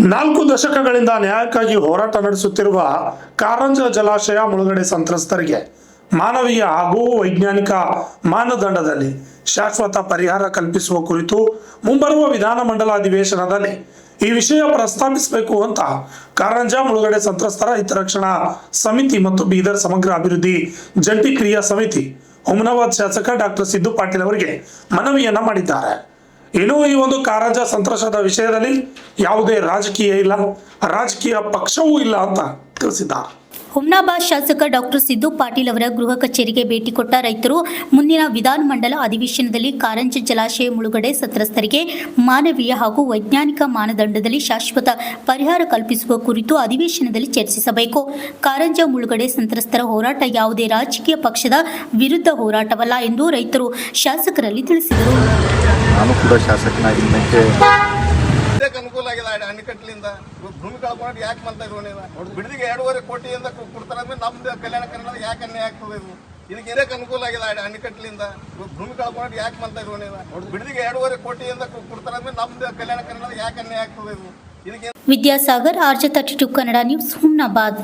4 ದಶಕಗಳಿಂದ ನ್ಯಾಯಕ್ಕಾಗಿ ಹೋರಾಟ ನಡೆಸುತ್ತಿರುವ ಕಾರಂಜ ಜಲಾಶಯ ಮುಳುಗಡೆ ಸಂತ್ರಸ್ತರಿಗೆ ಮಾನವೀಯ ಹಾಗೂ ವೈಜ್ಞಾನಿಕ ಮಾನದಂಡದಲ್ಲಿ ಶಾಶ್ವತ ಪರಿಹಾರ ಕಲ್ಪಿಸುವ ಕುರಿತು ಮುಂಬರುವ ವಿಧಾನಮಂಡಲ ಅಧಿವೇಶನದಲ್ಲಿ ಈ ವಿಷಯ ಪ್ರಸ್ತಾಪಿಸಬೇಕು ಅಂತ ಕಾರಂಜ ಮುಳುಗಡೆ ಸಂತ್ರಸ್ತರ ಹಿತರಕ್ಷಣಾ ಸಮಿತಿ ಮತ್ತು ಬೀದರ್ ಸಮಗ್ರ ಅಭಿವೃದ್ಧಿ ಜಂಟಿ ಕ್ರಿಯಾ ಸಮಿತಿ ಹುಮನಾಬಾದ್ ಶಾಸಕ ಡಾಕ್ಟರ್ ಸಿದ್ದು ಪಾಟೀಲ್ ಅವರಿಗೆ ಮನವಿಯನ್ನ ಮಾಡಿದ್ದಾರೆ. ಇನ್ನು ಈ ಒಂದು ಕಾರಂಜ ಸಂತ್ರಸ್ತದ ವಿಷಯದಲ್ಲಿ ಯಾವುದೇ ರಾಜಕೀಯ ಇಲ್ಲ, ರಾಜಕೀಯ ಪಕ್ಷವೂ ಇಲ್ಲ ಅಂತ ತಿಳಿಸಿದ್ದಾರೆ. ಹುಮನಾಬಾದ್ ಶಾಸಕ ಡಾಕ್ಟರ್ ಸಿದ್ದು ಪಾಟೀಲ್ ಅವರ ಗೃಹ ಕಚೇರಿಗೆ ಭೇಟಿ ಕೊಟ್ಟ ರೈತರು ಮುಂದಿನ ವಿಧಾನಮಂಡಲ ಅಧಿವೇಶನದಲ್ಲಿ ಕಾರಂಜ ಜಲಾಶಯ ಮುಳುಗಡೆ ಸಂತ್ರಸ್ತರಿಗೆ ಮಾನವೀಯ ಹಾಗೂ ವೈಜ್ಞಾನಿಕ ಮಾನದಂಡದಲ್ಲಿ ಶಾಶ್ವತ ಪರಿಹಾರ ಕಲ್ಪಿಸುವ ಕುರಿತು ಅಧಿವೇಶನದಲ್ಲಿ ಚರ್ಚಿಸಬೇಕು. ಕಾರಂಜ ಮುಳುಗಡೆ ಸಂತ್ರಸ್ತರ ಹೋರಾಟ ಯಾವುದೇ ರಾಜಕೀಯ ಪಕ್ಷದ ವಿರುದ್ಧ ಹೋರಾಟವಲ್ಲ ಎಂದು ರೈತರು ಶಾಸಕರಲ್ಲಿ ತಿಳಿಸಿದರು. ನಾನು ಕೂಡ ಶಾಸಕನಾಗಿ ಅನುಕೂಲ ಆಗಿದೆ ಅಣೆಕಟ್ಟಲಿಂದ ಭೂಮಿ ಕಳ್ಕೊಂಡು ಯಾಕೆ ಮಾಡ್ತಾ ಇದ್ರು ಬಿಡದಿಗೆ 2.5 ಕೋಟಿಯಿಂದ ಕೊಡ್ತಾರೆ ಅಂದ್ರೆ ನಮ್ದು ಕಲ್ಯಾಣ ಕರ್ನಾಟಕ ಯಾಕೆ ಅನ್ಯಾಯ ಆಗ್ತದೆ ಇದಕ್ಕೆ ಇದಕ್ಕೆ ಅನುಕೂಲ ಆಗಿದೆ ಅಣೆಕಟ್ಟಲಿಂದ ಭೂಮಿ ಕಳ್ಕೊಂಡು ಯಾಕೆ ಮಾಡ್ತಾ ಇದ್ರು ಬಿಡದಿಗೆ 2.5 ಕೋಟಿಯಿಂದ ಕೊಡ್ತಾರೆ ಅಂದ್ರೆ ನಮ್ದು ಕಲ್ಯಾಣ ಕರ್ನಾಟಕ ಯಾಕೆ ಅನ್ಯಾಯ ಆಗ್ತದೆ ಇದಕ್ಕೆ ವಿದ್ಯಾಸಾಗರ್, RJ32 ಕನ್ನಡ ನ್ಯೂಸ್, ಹುಮನಾಬಾದ್.